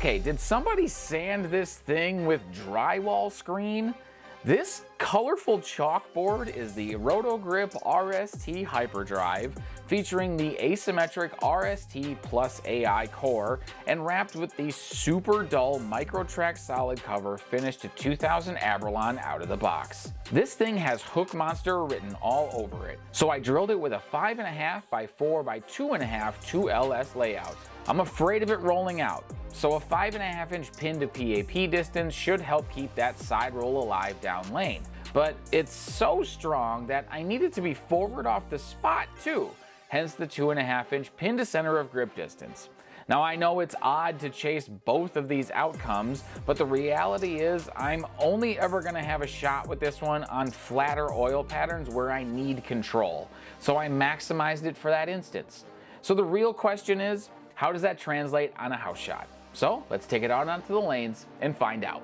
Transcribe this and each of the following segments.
Okay, did somebody sand this thing with drywall screen? This colorful chalkboard is the Rotogrip RST Hyperdrive, featuring the asymmetric RST plus AI core and wrapped with the super dull Microtrack solid cover finished to 2000 Abralon out of the box. This thing has Hook Monster written all over it, so I drilled it with a 5.5 by 4 by 2.5 2LS layout. I'm afraid of it rolling out, so a 5.5 inch pin to PAP distance should help keep that side roll alive down lane. But it's so strong that I need it to be forward off the spot too, hence the 2.5 inch pin to center of grip distance. Now I know it's odd to chase both of these outcomes, but the reality is I'm only ever gonna have a shot with this one on flatter oil patterns where I need control. So I maximized it for that instance. So the real question is, how does that translate on a house shot? So let's take it out onto the lanes and find out.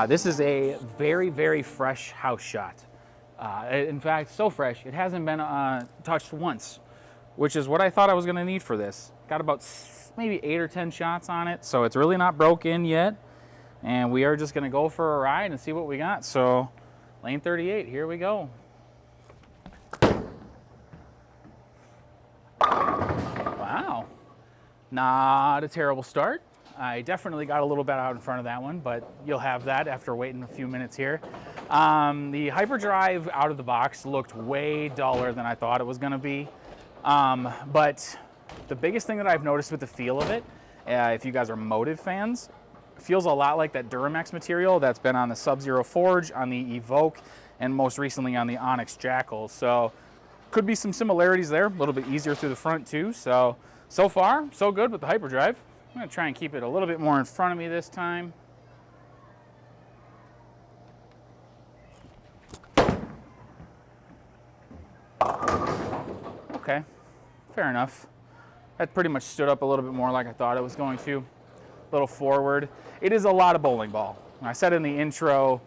This is a very, very fresh house shot. In fact, so fresh, it hasn't been touched once, which is what I thought I was gonna need for this. Got about maybe 8 or 10 shots on it, so it's really not broke in yet. And we are just gonna go for a ride and see what we got. So lane 38, here we go. Wow, not a terrible start. I definitely got a little bit out in front of that one, but you'll have that after waiting a few minutes here. The Hyperdrive out of the box looked way duller than I thought it was gonna be. But the biggest thing that I've noticed with the feel of it, if you guys are Motive fans, it feels a lot like that Duramax material that's been on the Sub-Zero Forge, on the Evoque, and most recently on the Onyx Jackal. So could be some similarities there, a little bit easier through the front too. So far, so good with the Hyperdrive. I'm gonna try and keep it a little bit more in front of me this time. Okay, fair enough. That pretty much stood up a little bit more like I thought it was going to. A little forward. It is a lot of bowling ball. I said in the intro,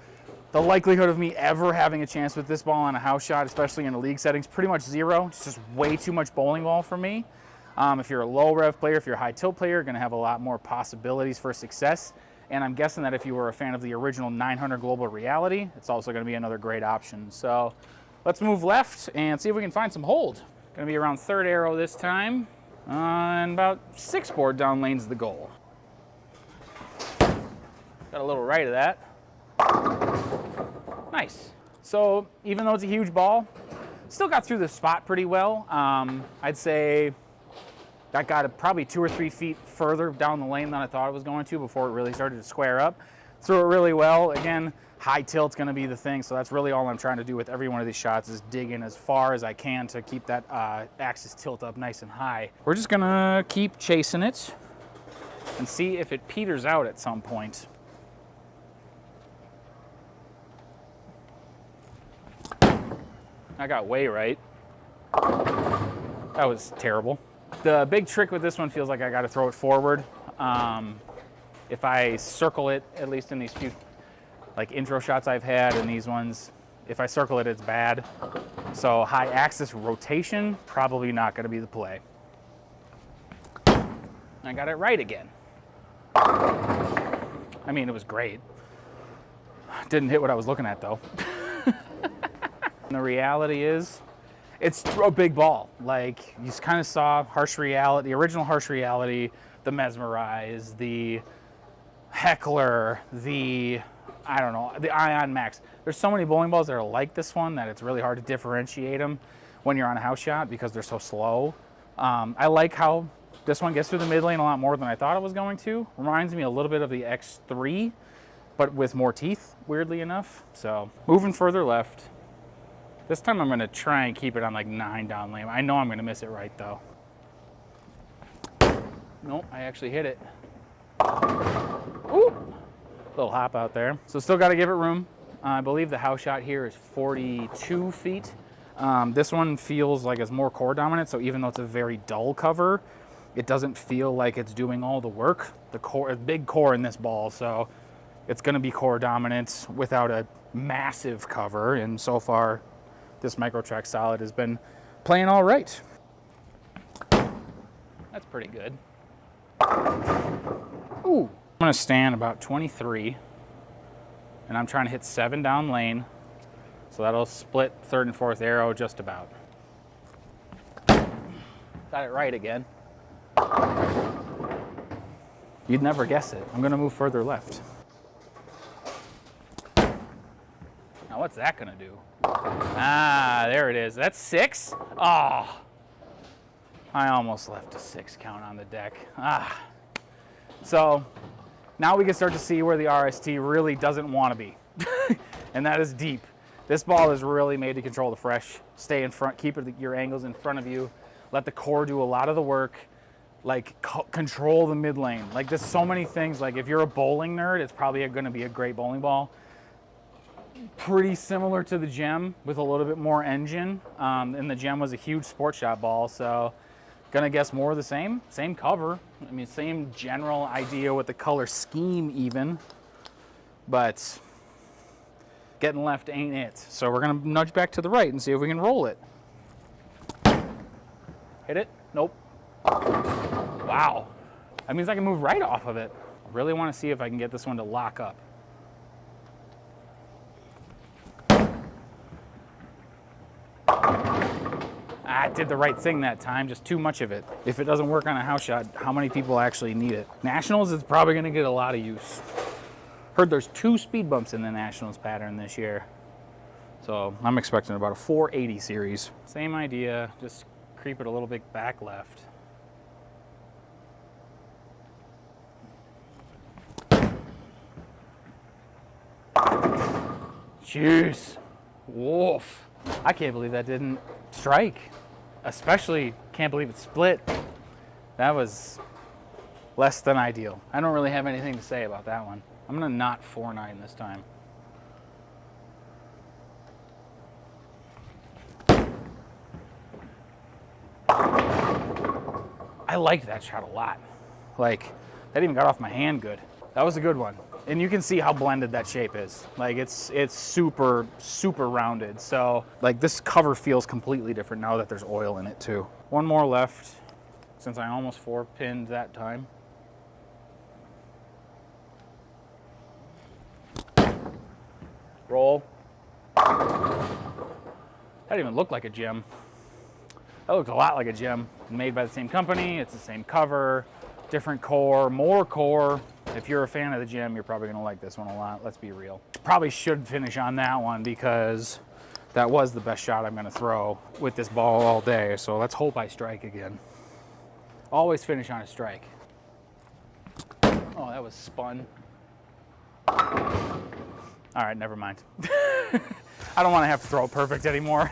the likelihood of me ever having a chance with this ball on a house shot, especially in a league setting, is pretty much zero. It's just way too much bowling ball for me. If you're a low rev player, if you're a high tilt player, you're gonna have a lot more possibilities for success. And I'm guessing that if you were a fan of the original 900 Global Reality, it's also gonna be another great option. So let's move left and see if we can find some hold. Gonna be around third arrow this time. And about 6 board down lane's the goal. Got a little right of that. Nice. So even though it's a huge ball, still got through the spot pretty well. I'd say that got it probably 2 or 3 feet further down the lane than I thought it was going to before it really started to square up. Threw it really well. Again, high tilt's gonna be the thing, so that's really all I'm trying to do with every one of these shots is dig in as far as I can to keep that axis tilt up nice and high. We're just gonna keep chasing it and see if it peters out at some point. I got way right. That was terrible. The big trick with this one feels like I got to throw it forward. If I circle it, at least in these few like intro shots I've had and these ones, if I circle it, it's bad. So high axis rotation, probably not going to be the play. I got it right again. I mean, it was great. Didn't hit what I was looking at though. And the reality is, it's a big ball. Like, you kind of saw Harsh Reality, the original Harsh Reality, the Mesmerize, the Heckler, the, I don't know, the Ion Max. There's so many bowling balls that are like this one that it's really hard to differentiate them when you're on a house shot because they're so slow. I like how this one gets through the mid lane a lot more than I thought it was going to. Reminds me a little bit of the X3, but with more teeth, weirdly enough. So, moving further left. This time I'm going to try and keep it on like 9 down lane. I know I'm going to miss it right though. Nope, I actually hit it. Ooh, little hop out there. So still got to give it room. I believe the house shot here is 42 feet. This one feels like it's more core dominant, so even though it's a very dull cover, it doesn't feel like it's doing all the work. The core, a big core in this ball, so it's going to be core dominant without a massive cover, and so far this Microtrack solid has been playing all right. That's pretty good. Ooh. I'm gonna stand about 23, and I'm trying to hit 7 down lane, so that'll split third and fourth arrow just about. Got it right again. You'd never guess it. I'm gonna move further left. Now what's that gonna do? Ah, there it is. That's 6? Oh, I almost left a 6 count on the deck. Ah. So now we can start to see where the RST really doesn't want to be, and that is deep. This ball is really made to control the fresh, stay in front, keep your angles in front of you, let the core do a lot of the work, like control the mid lane. Like there's so many things, like if you're a bowling nerd, it's probably gonna be a great bowling ball. Pretty similar to the Gem with a little bit more engine, and the Gem was a huge sport shot ball, so gonna guess more of the same cover. I mean, same general idea with the color scheme even, but getting left ain't it. So we're gonna nudge back to the right and see if we can roll it. Hit it? Nope. Wow. That means I can move right off of it. I really wanna see if I can get this one to lock up. I did the right thing that time, just too much of it. If it doesn't work on a house shot, how many people actually need it? Nationals is probably gonna get a lot of use. Heard there's 2 speed bumps in the Nationals pattern this year. So I'm expecting about a 480 series. Same idea, just creep it a little bit back left. Jeez, woof. I can't believe that didn't strike. Especially can't believe it split. That was less than ideal. I don't really have anything to say about that one. I'm gonna not 4-9 this time. I liked that shot a lot. Like, that even got off my hand good. That was a good one. And you can see how blended that shape is. Like it's super, super rounded. So like this cover feels completely different now that there's oil in it too. One more left since I almost 4-pinned that time. Roll. That didn't even look like a Gem. That looked a lot like a Gem. Made by the same company, it's the same cover, different core, more core. If you're a fan of the Gem, you're probably gonna like this one a lot, let's be real. Probably should finish on that one because that was the best shot I'm gonna throw with this ball all day, so let's hope I strike again. Always finish on a strike. Oh, that was spun. All right, never mind. I don't wanna have to throw it perfect anymore.